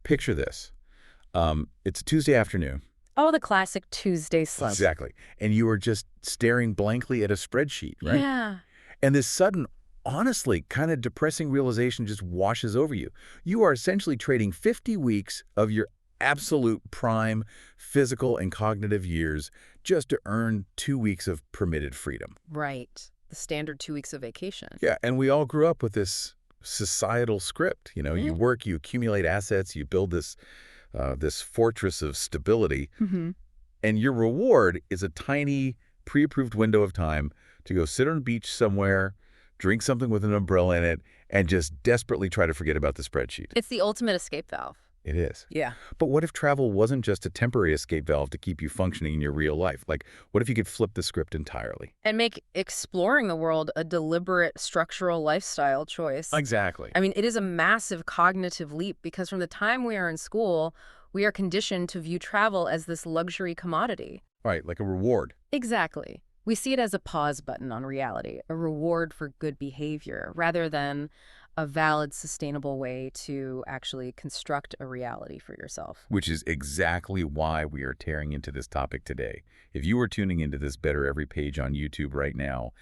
Picture this. It's a Tuesday afternoon. Oh, the classic Tuesday slump. Exactly. And you are just staring blankly at a spreadsheet, right? Yeah. And this sudden, honestly, kind of depressing realization just washes over you. You are essentially trading 50 weeks of your absolute prime physical and cognitive years just to earn 2 weeks of permitted freedom. Right. The standard 2 weeks of vacation. Yeah, and we all grew up with this societal script. You know, you work, you accumulate assets, you build this fortress of stability, and your reward is a tiny, pre-approved window of time to go sit on a beach somewhere, drink something with an umbrella in it, and just desperately try to forget about the spreadsheet. It's the ultimate escape valve. It is. Yeah. But what if travel wasn't just a temporary escape valve to keep you functioning in your real life? Like, what if you could flip the script entirely? And make exploring the world a deliberate structural lifestyle choice. Exactly. I mean, it is a massive cognitive leap because from the time we are in school, we are conditioned to view travel as this luxury commodity. Right, like a reward. Exactly. We see it as a pause button on reality, a reward for good behavior, rather than a valid, sustainable way to actually construct a reality for yourself. Which is exactly why we are tearing into this topic today. If you are tuning into this Better Every Page on YouTube right now,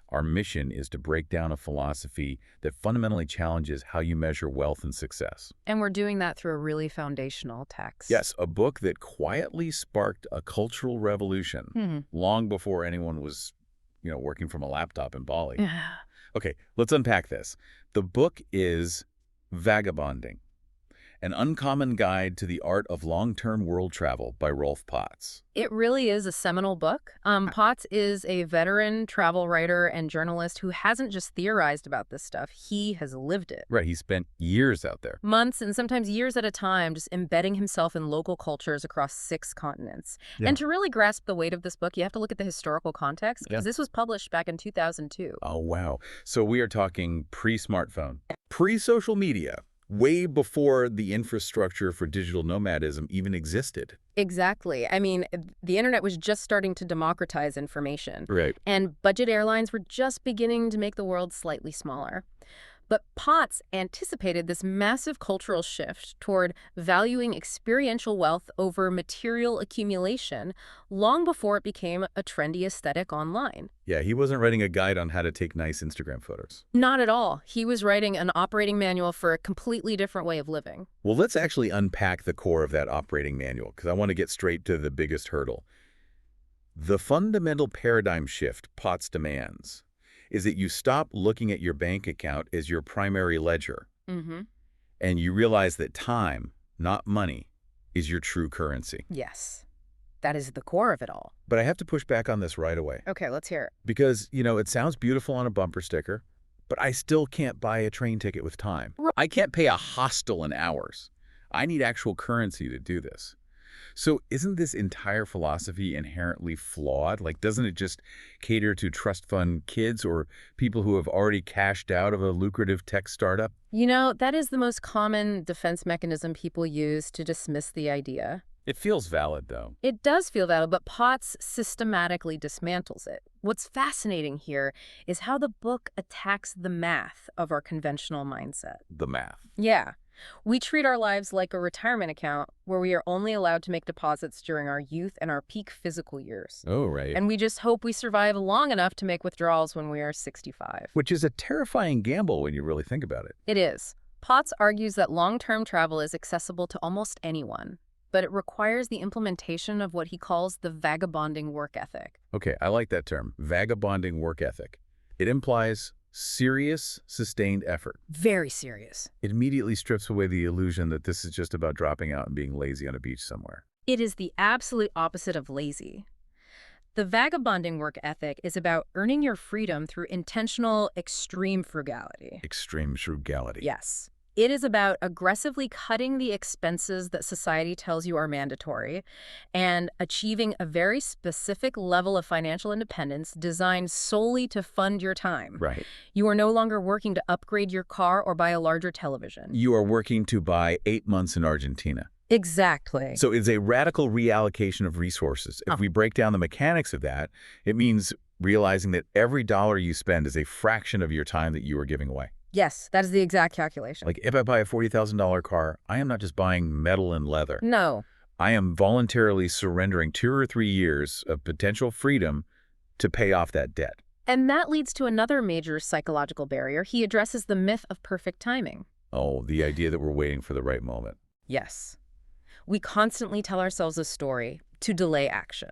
our mission is to break down a philosophy that fundamentally challenges how you measure wealth and success. And we're doing that through a really foundational text. Yes, a book that quietly sparked a cultural revolution long before anyone was, working from a laptop in Bali. Yeah. Okay, let's unpack this. The book is Vagabonding, An Uncommon Guide to the Art of Long-Term World Travel by Rolf Potts. It really is a seminal book. Potts is a veteran travel writer and journalist who hasn't just theorized about this stuff. He has lived it. Right, he spent years out there. Months and sometimes years at a time, just embedding himself in local cultures across 6 continents. Yeah. And to really grasp the weight of this book, you have to look at the historical context, because this was published back in 2002. Oh, wow. So we are talking pre-smartphone, pre-social media, way before the infrastructure for digital nomadism even existed. Exactly. I mean, the internet was just starting to democratize information. Right. And budget airlines were just beginning to make the world slightly smaller. But Potts anticipated this massive cultural shift toward valuing experiential wealth over material accumulation long before it became a trendy aesthetic online. Yeah, he wasn't writing a guide on how to take nice Instagram photos. Not at all. He was writing an operating manual for a completely different way of living. Well, let's actually unpack the core of that operating manual, because I want to get straight to the biggest hurdle. The fundamental paradigm shift Potts demands is that you stop looking at your bank account as your primary ledger, and you realize that time, not money, is your true currency. Yes. That is the core of it all. But I have to push back on this right away. Okay, let's hear it. Because, it sounds beautiful on a bumper sticker, but I still can't buy a train ticket with time. I can't pay a hostel in hours. I need actual currency to do this. So isn't this entire philosophy inherently flawed? Like, doesn't it just cater to trust fund kids or people who have already cashed out of a lucrative tech startup? That is the most common defense mechanism people use to dismiss the idea. It feels valid, though. It does feel valid, but Potts systematically dismantles it. What's fascinating here is how the book attacks the math of our conventional mindset. The math. Yeah. We treat our lives like a retirement account where we are only allowed to make deposits during our youth and our peak physical years. Oh, right. And we just hope we survive long enough to make withdrawals when we are 65. Which is a terrifying gamble when you really think about it. It is. Potts argues that long-term travel is accessible to almost anyone, but it requires the implementation of what he calls the vagabonding work ethic. Okay, I like that term, vagabonding work ethic. It implies serious, sustained effort. Very serious. It immediately strips away the illusion that this is just about dropping out and being lazy on a beach somewhere. It is the absolute opposite of lazy. The vagabonding work ethic is about earning your freedom through intentional, extreme frugality. Extreme frugality. Yes. It is about aggressively cutting the expenses that society tells you are mandatory and achieving a very specific level of financial independence designed solely to fund your time. Right. You are no longer working to upgrade your car or buy a larger television. You are working to buy 8 months in Argentina. Exactly. So it's a radical reallocation of resources. If we break down the mechanics of that, it means realizing that every dollar you spend is a fraction of your time that you are giving away. Yes, that is the exact calculation. Like if I buy a $40,000 car, I am not just buying metal and leather. No. I am voluntarily surrendering 2 or 3 years of potential freedom to pay off that debt. And that leads to another major psychological barrier. He addresses the myth of perfect timing. Oh, the idea that we're waiting for the right moment. Yes. We constantly tell ourselves a story to delay action.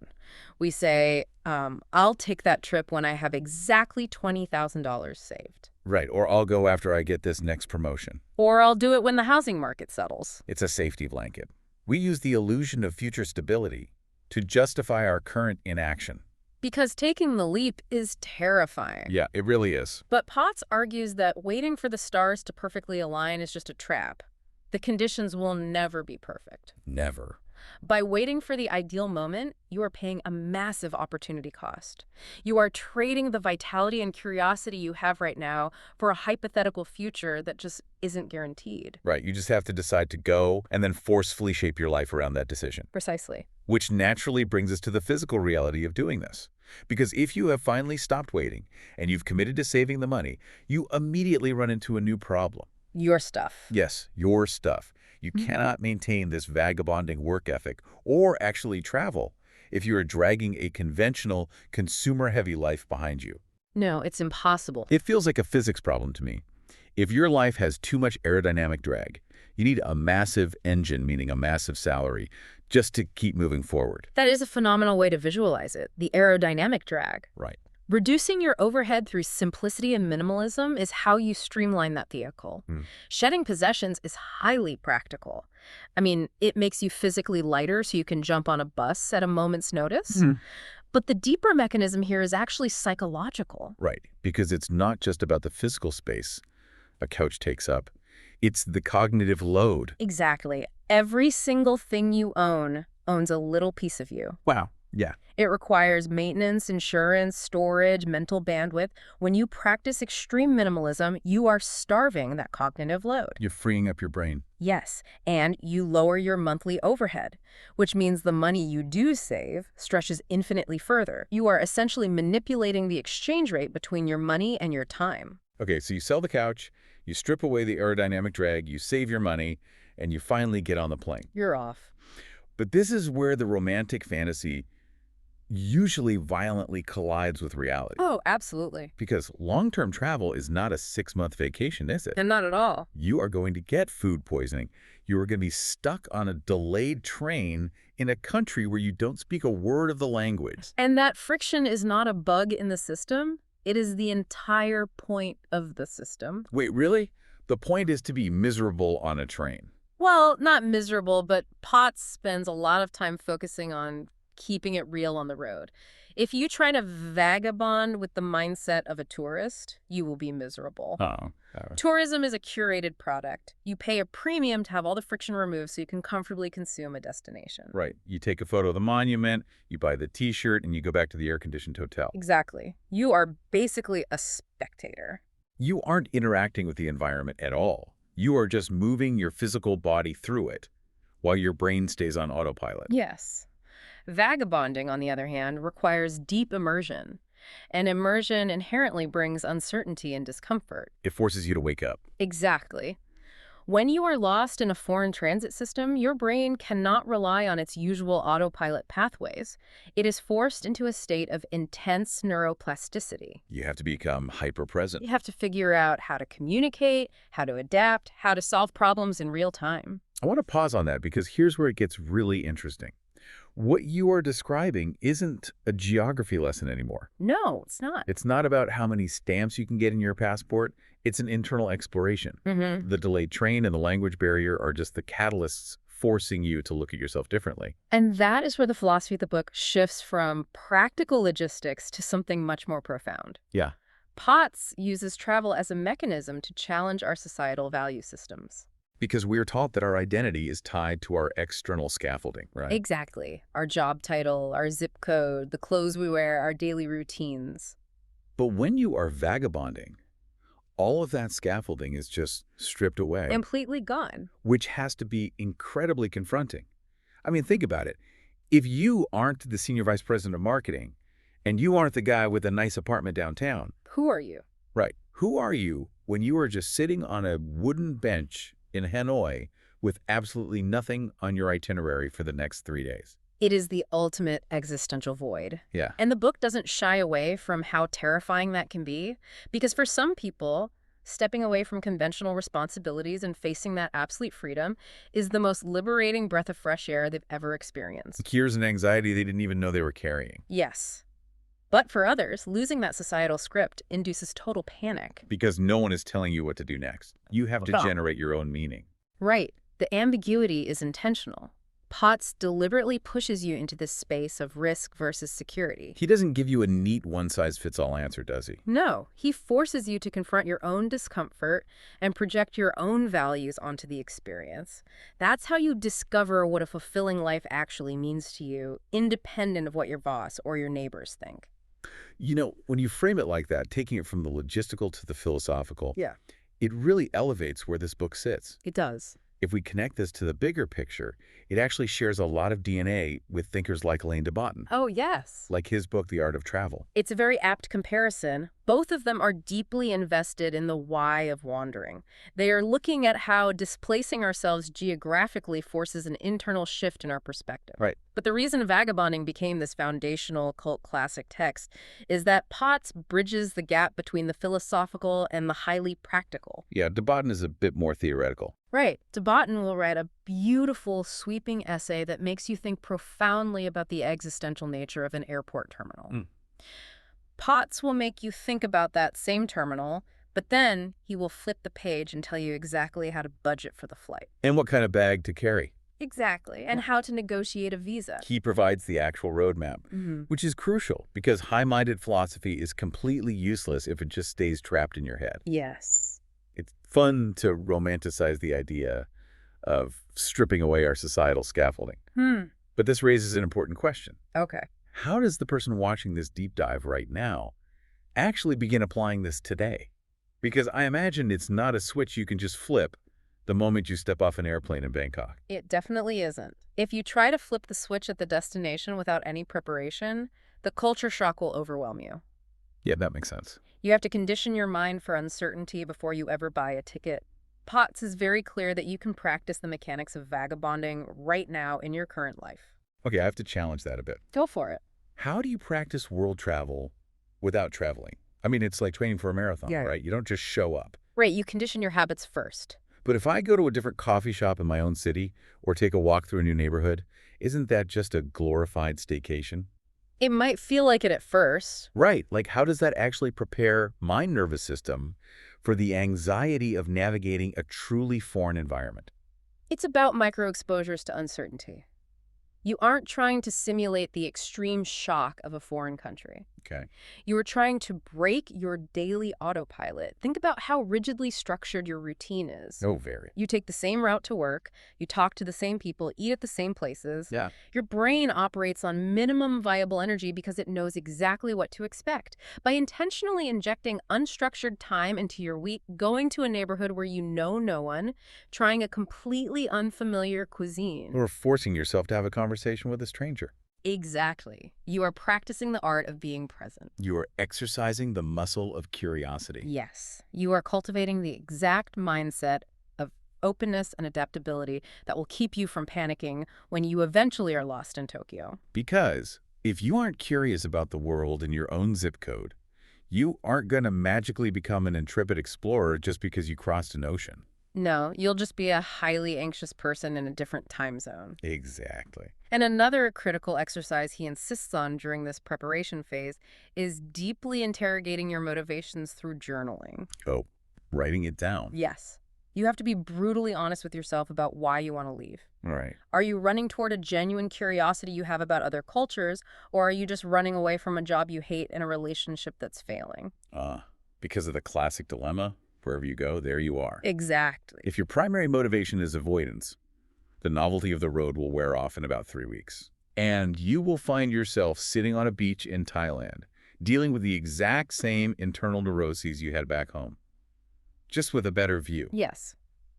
We say, I'll take that trip when I have exactly $20,000 saved. Right, or I'll go after I get this next promotion. Or I'll do it when the housing market settles. It's a safety blanket. We use the illusion of future stability to justify our current inaction. Because taking the leap is terrifying. Yeah, it really is. But Potts argues that waiting for the stars to perfectly align is just a trap. The conditions will never be perfect. Never. By waiting for the ideal moment, you are paying a massive opportunity cost. You are trading the vitality and curiosity you have right now for a hypothetical future that just isn't guaranteed. Right, you just have to decide to go and then forcefully shape your life around that decision. Precisely. Which naturally brings us to the physical reality of doing this. Because if you have finally stopped waiting and you've committed to saving the money, you immediately run into a new problem. Your stuff. Yes, your stuff. You cannot maintain this vagabonding work ethic or actually travel if you are dragging a conventional, consumer-heavy life behind you. No, it's impossible. It feels like a physics problem to me. If your life has too much aerodynamic drag, you need a massive engine, meaning a massive salary, just to keep moving forward. That is a phenomenal way to visualize it, the aerodynamic drag. Right. Reducing your overhead through simplicity and minimalism is how you streamline that vehicle. Shedding possessions is highly practical. I mean, it makes you physically lighter so you can jump on a bus at a moment's notice. But the deeper mechanism here is actually psychological. Right, because it's not just about the physical space a couch takes up. It's the cognitive load. Exactly. Every single thing you own owns a little piece of you. Wow. Yeah. It requires maintenance, insurance, storage, mental bandwidth. When you practice extreme minimalism, you are starving that cognitive load. You're freeing up your brain. Yes, and you lower your monthly overhead, which means the money you do save stretches infinitely further. You are essentially manipulating the exchange rate between your money and your time. Okay, so you sell the couch, you strip away the aerodynamic drag, you save your money, and you finally get on the plane. You're off. But this is where the romantic fantasy usually violently collides with reality. Oh, absolutely. Because long-term travel is not a 6-month vacation, is it? And not at all. You are going to get food poisoning. You are going to be stuck on a delayed train in a country where you don't speak a word of the language. And that friction is not a bug in the system. It is the entire point of the system. Wait, really? The point is to be miserable on a train. Well, not miserable, but Potts spends a lot of time focusing on keeping it real on the road. If you try to vagabond with the mindset of a tourist, you will be miserable. Tourism is a curated product. You pay a premium to have all the friction removed so you can comfortably consume a destination. Right. You take a photo of the monument, you buy the T-shirt, and you go back to the air-conditioned hotel. Exactly. You are basically a spectator. You aren't interacting with the environment at all. You are just moving your physical body through it while your brain stays on autopilot. Yes. Vagabonding, on the other hand, requires deep immersion. And immersion inherently brings uncertainty and discomfort. It forces you to wake up. Exactly. When you are lost in a foreign transit system, your brain cannot rely on its usual autopilot pathways. It is forced into a state of intense neuroplasticity. You have to become hyper-present. You have to figure out how to communicate, how to adapt, how to solve problems in real time. I want to pause on that because here's where it gets really interesting. What you are describing isn't a geography lesson anymore. No, it's not. It's not about how many stamps you can get in your passport. It's an internal exploration. The delayed train and the language barrier are just the catalysts forcing you to look at yourself differently. And that is where the philosophy of the book shifts from practical logistics to something much more profound. Yeah. Potts uses travel as a mechanism to challenge our societal value systems. Because we're taught that our identity is tied to our external scaffolding, right? Exactly. Our job title, our zip code, the clothes we wear, our daily routines. But when you are vagabonding, all of that scaffolding is just stripped away. Completely gone. Which has to be incredibly confronting. I mean, think about it. If you aren't the senior vice president of marketing, and you aren't the guy with a nice apartment downtown. Who are you? Right. Who are you when you are just sitting on a wooden bench in Hanoi with absolutely nothing on your itinerary for the next 3 days? It is the ultimate existential void. Yeah. And the book doesn't shy away from how terrifying that can be, because for some people, stepping away from conventional responsibilities and facing that absolute freedom is the most liberating breath of fresh air they've ever experienced. Cures an anxiety they didn't even know they were carrying. Yes. But for others, losing that societal script induces total panic. Because no one is telling you what to do next. You have to Well, generate your own meaning. right. The ambiguity is intentional. Potts deliberately pushes you into this space of risk versus security. He doesn't give you a neat one-size-fits-all answer, does he? No, he forces you to confront your own discomfort and project your own values onto the experience. That's how you discover what a fulfilling life actually means to you, independent of what your boss or your neighbors think. You know, when you frame it like that, taking it from the logistical to the philosophical, Yeah, it really elevates where this book sits. it does. If we connect this to the bigger picture, it actually shares a lot of DNA with thinkers like Alain de Botton, Oh, yes. like his book, The Art of Travel. It's a very apt comparison. Both of them are deeply invested in the why of wandering. They are looking at how displacing ourselves geographically forces an internal shift in our perspective. Right. But the reason Vagabonding became this foundational cult classic text is that Potts bridges the gap between the philosophical and the highly practical. Yeah, de Botton is a bit more theoretical. Right. De Botton will write a beautiful, sweeping essay that makes you think profoundly about the existential nature of an airport terminal. Potts will make you think about that same terminal, but then he will flip the page and tell you exactly how to budget for the flight. And what kind of bag to carry. Exactly, and how to negotiate a visa. He provides the actual roadmap, which is crucial because high-minded philosophy is completely useless if it just stays trapped in your head. Yes. It's fun to romanticize the idea of stripping away our societal scaffolding. But this raises an important question. Okay. How does the person watching this deep dive right now actually begin applying this today? Because I imagine it's not a switch you can just flip the moment you step off an airplane in Bangkok. It definitely isn't. If you try to flip the switch at the destination without any preparation, the culture shock will overwhelm you. Yeah, that makes sense. You have to condition your mind for uncertainty before you ever buy a ticket. Potts is very clear that you can practice the mechanics of vagabonding right now in your current life. Okay, I have to challenge that a bit. Go for it. How do you practice world travel without traveling? I mean, it's like training for a marathon, Yeah. right? You don't just show up. Right, you condition your habits first. But if I go to a different coffee shop in my own city or take a walk through a new neighborhood, isn't that just a glorified staycation? It might feel like it at first. Right. Like, how does that actually prepare my nervous system for the anxiety of navigating a truly foreign environment? It's about micro-exposures to uncertainty. You aren't trying to simulate the extreme shock of a foreign country. Okay. You are trying to break your daily autopilot. Think about how rigidly structured your routine is. Oh, very. You take the same route to work, you talk to the same people, eat at the same places. Yeah. Your brain operates on minimum viable energy because it knows exactly what to expect. By intentionally injecting unstructured time into your week, going to a neighborhood where you know no one, trying a completely unfamiliar cuisine. Or forcing yourself to have a conversation with a stranger. Exactly. You are practicing the art of being present. You are exercising the muscle of curiosity. Yes. You are cultivating the exact mindset of openness and adaptability that will keep you from panicking when you eventually are lost in Tokyo. Because if you aren't curious about the world in your own zip code, you aren't going to magically become an intrepid explorer just because you crossed an ocean. No, you'll just be a highly anxious person in a different time zone. Exactly. And another critical exercise he insists on during this preparation phase is deeply interrogating your motivations through journaling. Oh, writing it down. Yes. You have to be brutally honest with yourself about why you want to leave. All right. Are you running toward a genuine curiosity you have about other cultures, or are you just running away from a job you hate and a relationship that's failing? Because of the classic dilemma, wherever you go, there you are. Exactly. If your primary motivation is avoidance, the novelty of the road will wear off in about 3 weeks. And you will find yourself sitting on a beach in Thailand, dealing with the exact same internal neuroses you had back home, just with a better view. Yes.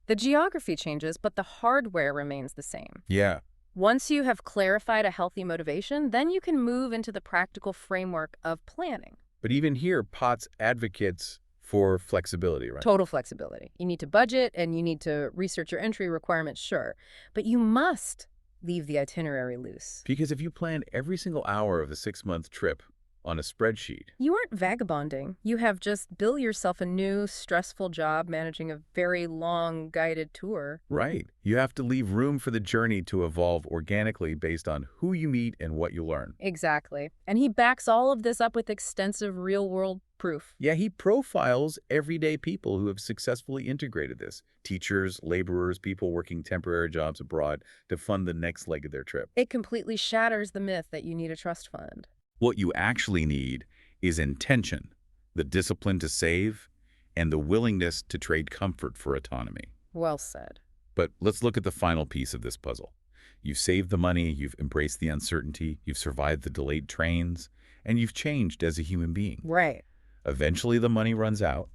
The geography changes, but the hardware remains the same. Yeah. Once you have clarified a healthy motivation, then you can move into the practical framework of planning. But even here, Potts advocates For flexibility, right? Total flexibility. You need to budget and you need to research your entry requirements, sure. But you must leave the itinerary loose. Because if you plan every single hour of the 6-month trip on a spreadsheet, You aren't vagabonding. You have just built yourself a new, stressful job managing a very long, guided tour. right, you have to leave room for the journey to evolve organically based on who you meet and what you learn. Exactly. And he backs all of this up with extensive real-world proof. Yeah, he profiles everyday people who have successfully integrated this. Teachers, laborers, people working temporary jobs abroad to fund the next leg of their trip. It completely shatters the myth that you need a trust fund. What you actually need is intention, the discipline to save, and the willingness to trade comfort for autonomy. Well said. But let's look at the final piece of this puzzle. You've saved the money, you've embraced the uncertainty, you've survived the delayed trains, and you've changed as a human being. Right. Eventually the money runs out,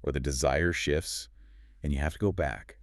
or the desire shifts, and you have to go back.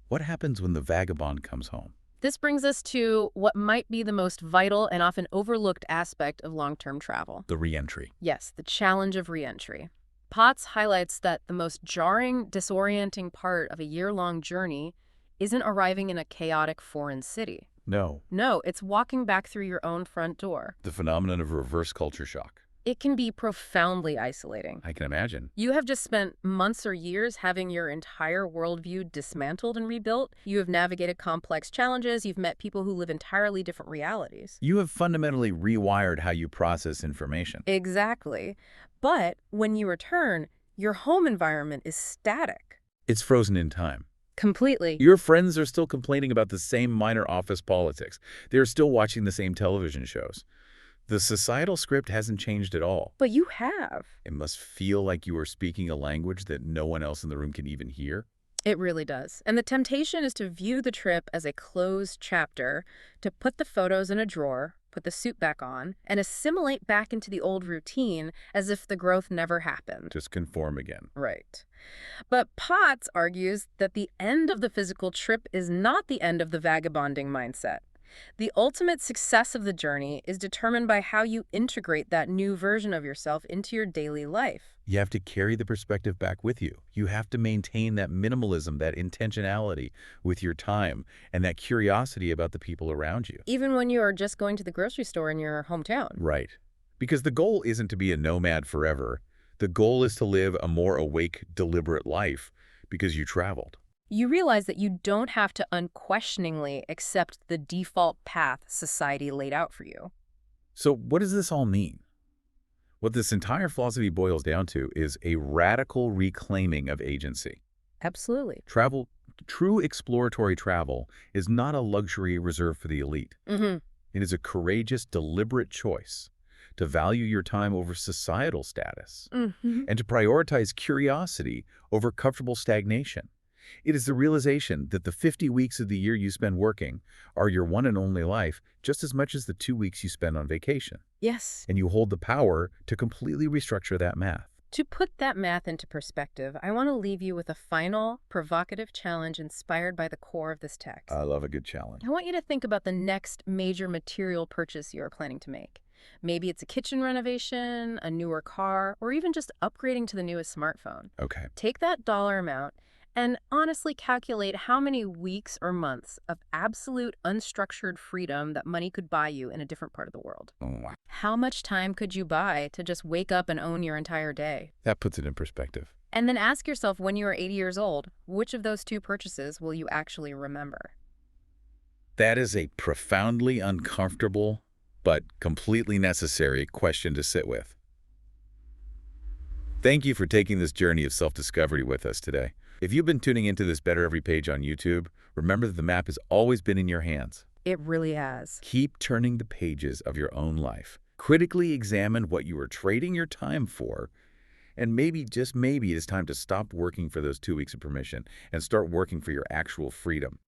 What happens when the vagabond comes home? This brings us to what might be the most vital and often overlooked aspect of long-term travel. The re-entry. Yes, the challenge of reentry. Potts highlights that the most jarring, disorienting part of a year-long journey isn't arriving in a chaotic foreign city. No, No, it's walking back through your own front door. the phenomenon of reverse culture shock. It can be profoundly isolating. I can imagine. You have just spent months or years having your entire worldview dismantled and rebuilt. You have navigated complex challenges. You've met people who live entirely different realities. You have fundamentally rewired how you process information. Exactly. But when you return, your home environment is static. It's frozen in time. Completely. Your friends are still complaining about the same minor office politics. They're still watching the same television shows. The societal script hasn't changed at all. But you have. It must feel like you are speaking a language that no one else in the room can even hear. It really does. And the temptation is to view the trip as a closed chapter, to put the photos in a drawer, put the suit back on, and assimilate back into the old routine as if the growth never happened. Just conform again. Right. But Potts argues that the end of the physical trip is not the end of the vagabonding mindset. The ultimate success of the journey is determined by how you integrate that new version of yourself into your daily life. You have to carry the perspective back with you. You have to maintain that minimalism, that intentionality with your time, and that curiosity about the people around you. Even when you are just going to the grocery store in your hometown. Right. Because the goal isn't to be a nomad forever. The goal is to live a more awake, deliberate life because you traveled. You realize that you don't have to unquestioningly accept the default path society laid out for you. So what does this all mean? What this entire philosophy boils down to is a radical reclaiming of agency. Absolutely. Travel, true exploratory travel, is not a luxury reserved for the elite. Mm-hmm. It is a courageous, deliberate choice to value your time over societal status Mm-hmm. and to prioritize curiosity over comfortable stagnation. It is the realization that the 50 weeks of the year you spend working are your one and only life just as much as the 2 weeks you spend on vacation. Yes. And you hold the power to completely restructure that math. To put that math into perspective, I want to leave you with a final, provocative challenge inspired by the core of this text. I love a good challenge. I want you to think about the next major material purchase you are planning to make. Maybe it's a kitchen renovation, a newer car, or even just upgrading to the newest smartphone. Okay. Take that dollar amount and honestly calculate how many weeks or months of absolute unstructured freedom that money could buy you in a different part of the world. Oh, wow. How much time could you buy to just wake up and own your entire day? That puts it in perspective. And then ask yourself, when you are 80 years old, which of those two purchases will you actually remember? That is a profoundly uncomfortable but completely necessary question to sit with. Thank you for taking this journey of self-discovery with us today. If you've been tuning into this Better Every Page on YouTube, remember that the map has always been in your hands. It really has. Keep turning the pages of your own life. Critically examine what you are trading your time for, and maybe, just maybe, it is time to stop working for those 2 weeks of permission and start working for your actual freedom.